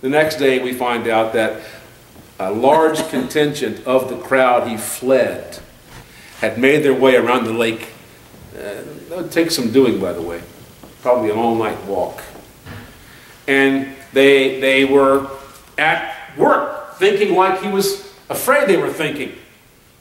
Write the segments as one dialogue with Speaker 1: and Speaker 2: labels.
Speaker 1: The next day we find out that a large contingent of the crowd he fled had made their way around the lake. That would take some doing, by the way. Probably an all-night walk. And they were at work, thinking like he was afraid they were thinking.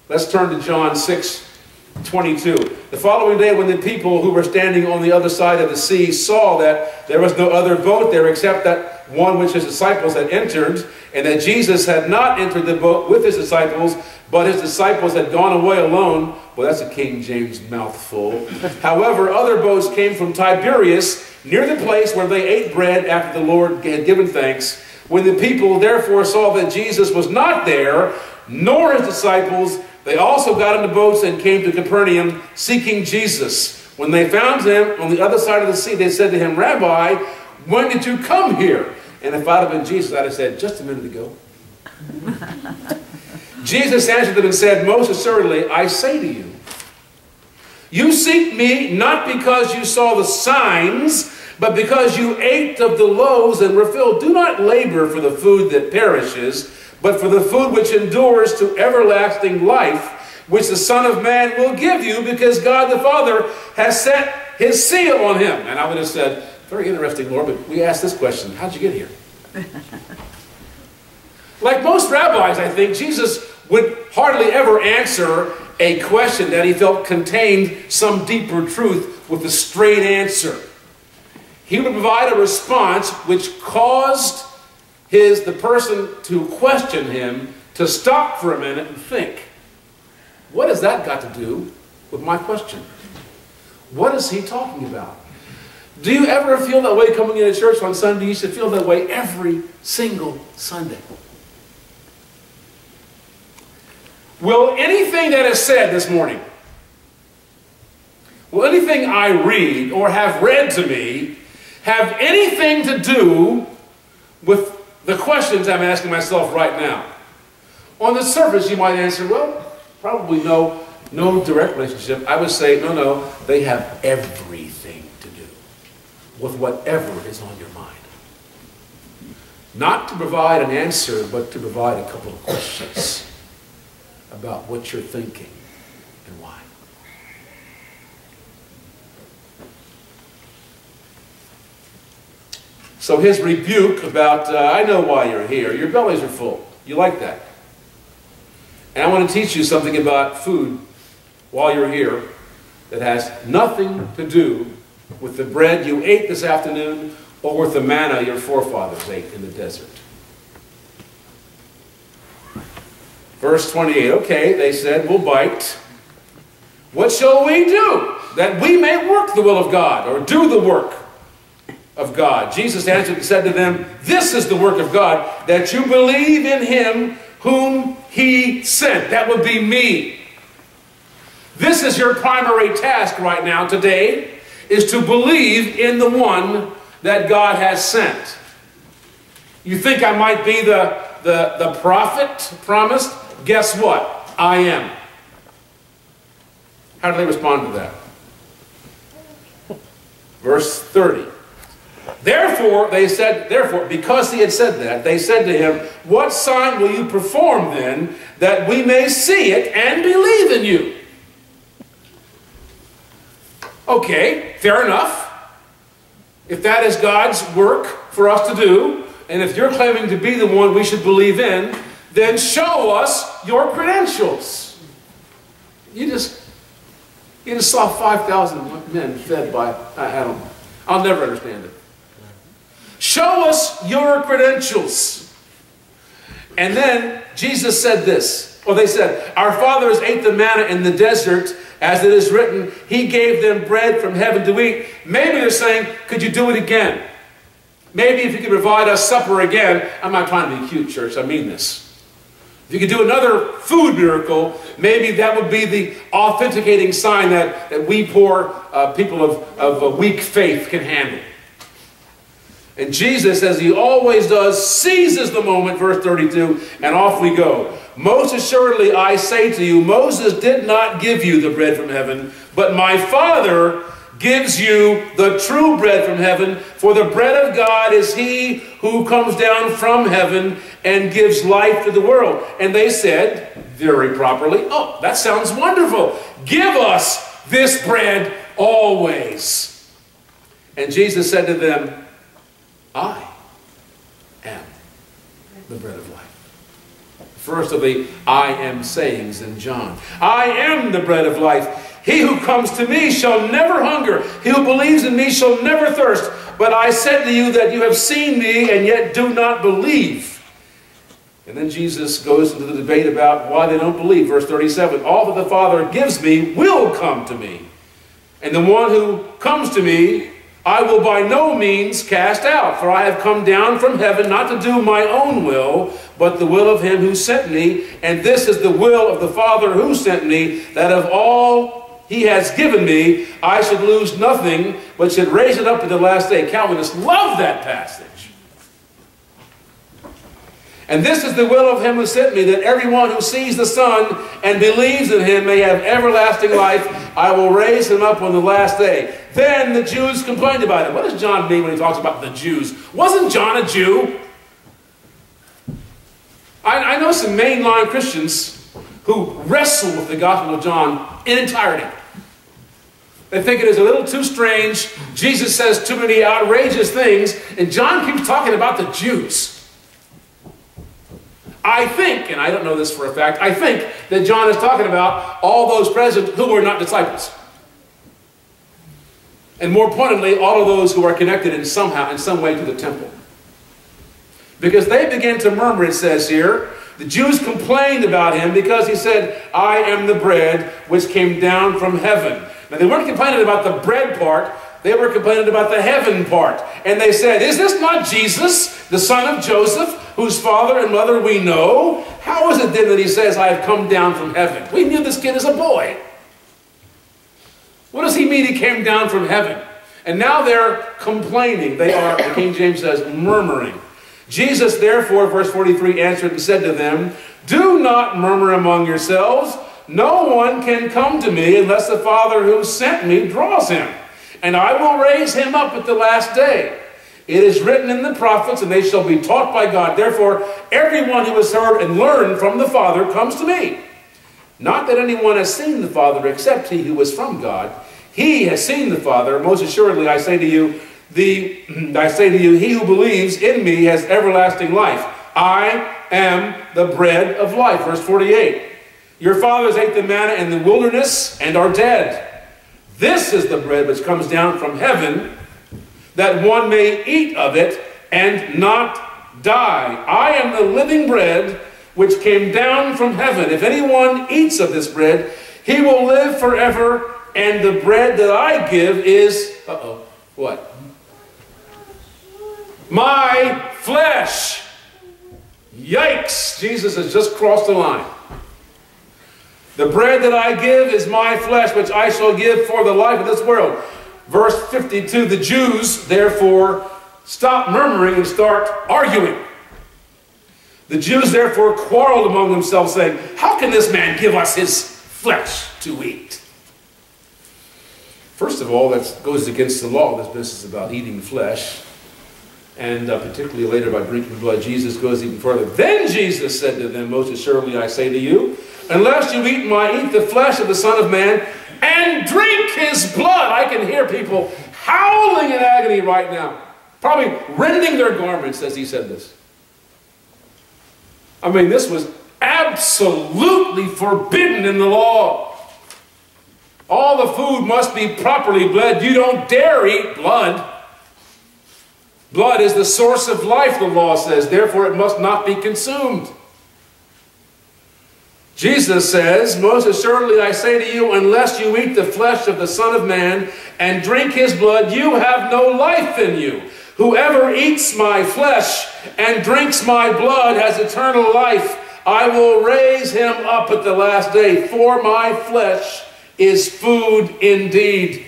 Speaker 1: Let's turn to John 6:22. The following day, when the people who were standing on the other side of the sea saw that there was no other boat there except that one which his disciples had entered, and that Jesus had not entered the boat with his disciples, but his disciples had gone away alone. Well, that's a King James mouthful. However, other boats came from Tiberias, near the place where they ate bread after the Lord had given thanks. When the people therefore saw that Jesus was not there, nor his disciples, they also got into boats and came to Capernaum, seeking Jesus. When they found him on the other side of the sea, they said to him, Rabbi, when did you come here? And if I'd have been Jesus, I'd have said, just a minute ago. Jesus answered them and said, most assuredly, I say to you, you seek me not because you saw the signs, but because you ate of the loaves and were filled. Do not labor for the food that perishes, but for the food which endures to everlasting life, which the Son of Man will give you, because God the Father has set his seal on him. And I would have said, very interesting, Lord, but we asked this question, how'd you get here? Like most rabbis, I think, Jesus would hardly ever answer a question that he felt contained some deeper truth with a straight answer. He would provide a response which caused the person to question him to stop for a minute and think, what has that got to do with my question? What is he talking about? Do you ever feel that way coming into church on Sunday? You should feel that way every single Sunday. Will anything that is said this morning, will anything I read or have read to me have anything to do with the questions I'm asking myself right now? On the surface, you might answer, well, probably no direct relationship. I would say, no, they have everything to do with whatever is on your mind. Not to provide an answer, but to provide a couple of questions about what you're thinking and why. So his rebuke about, I know why you're here. Your bellies are full. You like that. And I want to teach you something about food while you're here that has nothing to do with the bread you ate this afternoon or with the manna your forefathers ate in the desert. Verse 28, okay, they said, we'll bite. What shall we do that we may work the will of God or do the work of God? Jesus answered and said to them, this is the work of God, that you believe in him whom he sent. That would be me. This is your primary task right now today, is to believe in the one that God has sent. You think I might be the prophet promised? Guess what? I am. How do they respond to that? Verse 30. Therefore, because he had said that, they said to him, what sign will you perform then, that we may see it and believe in you? Okay, fair enough. If that is God's work for us to do, and if you're claiming to be the one we should believe in, then show us your credentials. You just saw 5,000 men fed by, I'll never understand it. Show us your credentials. And then Jesus said this, or they said, our fathers ate the manna in the desert, as it is written, he gave them bread from heaven to eat. Maybe they're saying, could you do it again? Maybe if you could provide us supper again. I'm not trying to be cute, church, I mean this. If you could do another food miracle, maybe that would be the authenticating sign that we poor people of a weak faith can handle. And Jesus, as he always does, seizes the moment, verse 32, and off we go. Most assuredly, I say to you, Moses did not give you the bread from heaven, but my Father gives you the true bread from heaven, for the bread of God is he who comes down from heaven and gives life to the world. And they said, very properly, oh, that sounds wonderful. Give us this bread always. And Jesus said to them, I am the bread of life. First of the I am sayings in John. I am the bread of life. He who comes to me shall never hunger. He who believes in me shall never thirst. But I said to you that you have seen me and yet do not believe. And then Jesus goes into the debate about why they don't believe. Verse 37, all that the Father gives me will come to me. And the one who comes to me, I will by no means cast out. For I have come down from heaven not to do my own will, but the will of him who sent me. And this is the will of the Father who sent me, that of all he has given me, I should lose nothing, but should raise it up at the last day. Calvinists love that passage. And this is the will of him who sent me, that everyone who sees the Son and believes in him may have everlasting life. I will raise him up on the last day. Then the Jews complained about him. What does John mean when he talks about the Jews? Wasn't John a Jew? I know some mainline Christians who wrestle with the Gospel of John in entirety. They think it is a little too strange. Jesus says too many outrageous things, and John keeps talking about the Jews. I think, and I don't know this for a fact, I think that John is talking about all those present who were not disciples. And more pointedly, all of those who are connected in some way to the temple. Because they began to murmur, it says here. The Jews complained about him because he said, I am the bread which came down from heaven. Now they weren't complaining about the bread part, they were complaining about the heaven part. And they said, is this not Jesus, the son of Joseph, whose father and mother we know? How is it then that he says, I have come down from heaven? We knew this kid as a boy. What does he mean he came down from heaven? And now they're complaining. They are, the King James says, murmuring. Jesus therefore, verse 43, answered and said to them, do not murmur among yourselves. No one can come to me unless the Father who sent me draws him. And I will raise him up at the last day. It is written in the prophets, and they shall be taught by God. Therefore, everyone who has heard and learned from the Father comes to me. Not that anyone has seen the Father except he who is from God. He has seen the Father. Most assuredly, I say to you, he who believes in me has everlasting life. I am the bread of life. Verse 48. Your fathers ate the manna in the wilderness and are dead. This is the bread which comes down from heaven, that one may eat of it and not die. I am the living bread which came down from heaven. If anyone eats of this bread, he will live forever. And the bread that I give is, what? My flesh. Yikes, Jesus has just crossed the line. The bread that I give is my flesh, which I shall give for the life of this world. Verse 52, the Jews, therefore, stop murmuring and start arguing. The Jews, therefore, quarreled among themselves, saying, how can this man give us his flesh to eat? First of all, that goes against the law. This business about eating flesh. And particularly later by drinking blood, Jesus goes even further. Then Jesus said to them, most assuredly I say to you, unless you eat the flesh of the Son of Man and drink his blood. I can hear people howling in agony right now. Probably rending their garments as he said this. I mean, this was absolutely forbidden in the law. All the food must be properly bled. You don't dare eat blood. Blood is the source of life, the law says. Therefore, it must not be consumed. Jesus says, most assuredly I say to you, unless you eat the flesh of the Son of Man and drink his blood, you have no life in you. Whoever eats my flesh and drinks my blood has eternal life. I will raise him up at the last day. For my flesh is food indeed,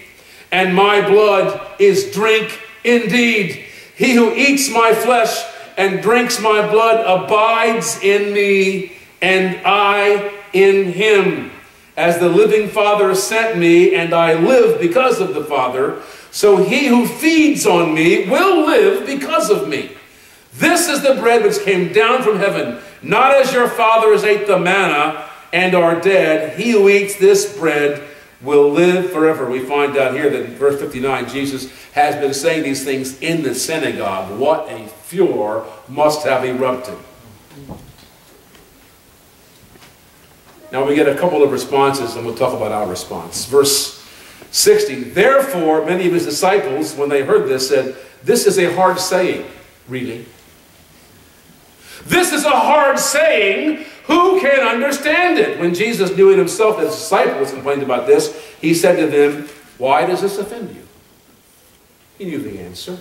Speaker 1: and my blood is drink indeed. He who eats my flesh and drinks my blood abides in me, and I in him. As the living Father sent me, and I live because of the Father, so he who feeds on me will live because of me. This is the bread which came down from heaven, not as your fathers ate the manna and are dead. He who eats this bread will live forever. We find out here that in verse 59, Jesus has been saying these things in the synagogue. What a furor must have erupted. Now we get a couple of responses, and we'll talk about our response. Verse 60, therefore many of his disciples, when they heard this, said, this is a hard saying. Really? This is a hard saying. Who can understand it? When Jesus knew it himself that his disciples complained about this, he said to them, why does this offend you? He knew the answer.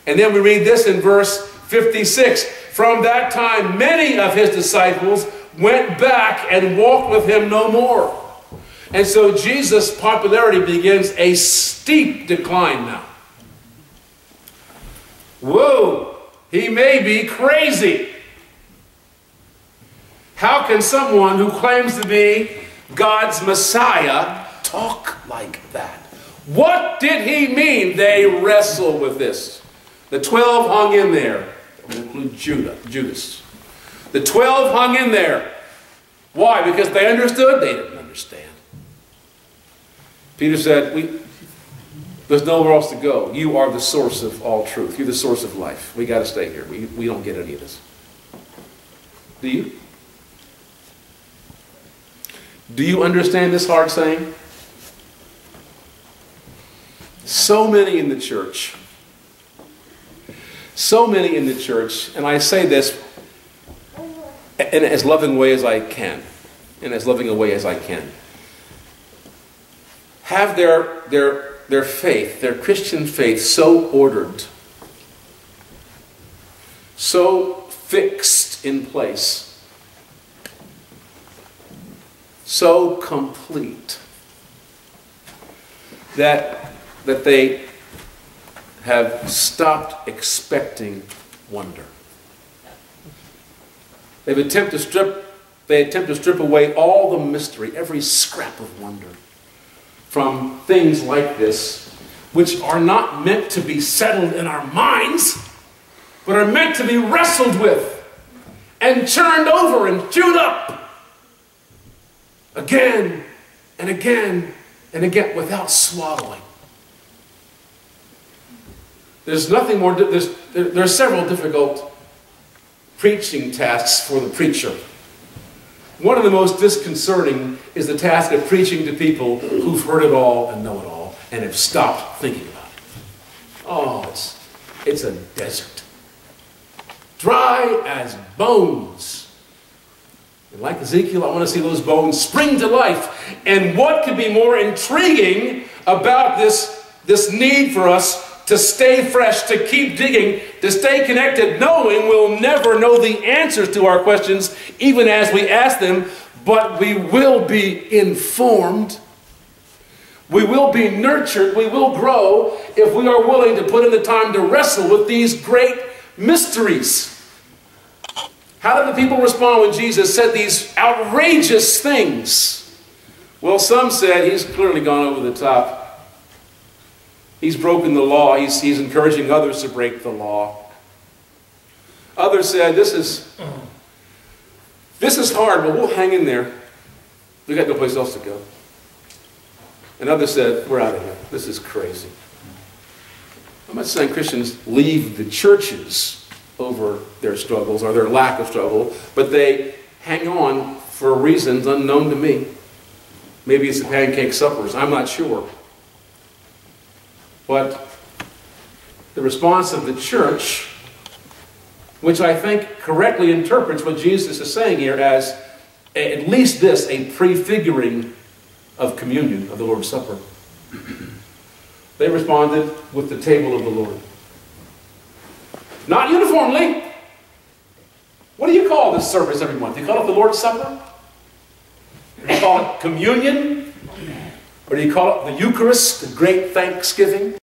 Speaker 1: And then we read this in verse 56. From that time, many of his disciples went back and walked with him no more. And so Jesus' popularity begins a steep decline now. Whoa, he may be crazy. How can someone who claims to be God's Messiah talk like that? What did he mean? They wrestle with this. The 12 hung in there. Include Judas. The 12 hung in there. Why? Because they understood? They didn't understand. Peter said, there's nowhere else to go. You are the source of all truth. You're the source of life. We got to stay here. We don't get any of this. Do you? Do you understand this hard saying? So many in the church, and I say this in as loving a way as I can, have their faith, their Christian faith, so ordered, so fixed in place, so complete, that they have stopped expecting wonder. They attempt to strip away all the mystery, every scrap of wonder, from things like this, which are not meant to be settled in our minds, but are meant to be wrestled with and churned over and chewed up again and again and again without swallowing. There's nothing more. There are several difficult preaching tasks for the preacher. One of the most disconcerting is the task of preaching to people who've heard it all and know it all and have stopped thinking about it. Oh, it's a desert. Dry as bones. And like Ezekiel, I want to see those bones spring to life. And what could be more intriguing about this need for us to stay fresh, to keep digging, to stay connected, knowing we'll never know the answers to our questions, even as we ask them, but we will be informed. We will be nurtured. We will grow if we are willing to put in the time to wrestle with these great mysteries. How did the people respond when Jesus said these outrageous things? Well, some said he's clearly gone over the top. He's broken the law. He's encouraging others to break the law. Others said, this is hard, but we'll hang in there. We got no place else to go. And others said, we're out of here. This is crazy. I'm not saying Christians leave the churches over their struggles or their lack of struggle, but they hang on for reasons unknown to me. Maybe it's the pancake suppers. I'm not sure. But the response of the church, which I think correctly interprets what Jesus is saying here as at least this, a prefiguring of communion, of the Lord's Supper. They responded with the table of the Lord. Not uniformly. What do you call this service every month? Do you call it the Lord's Supper? Do you call it communion? Or do you call it the Eucharist, the great Thanksgiving?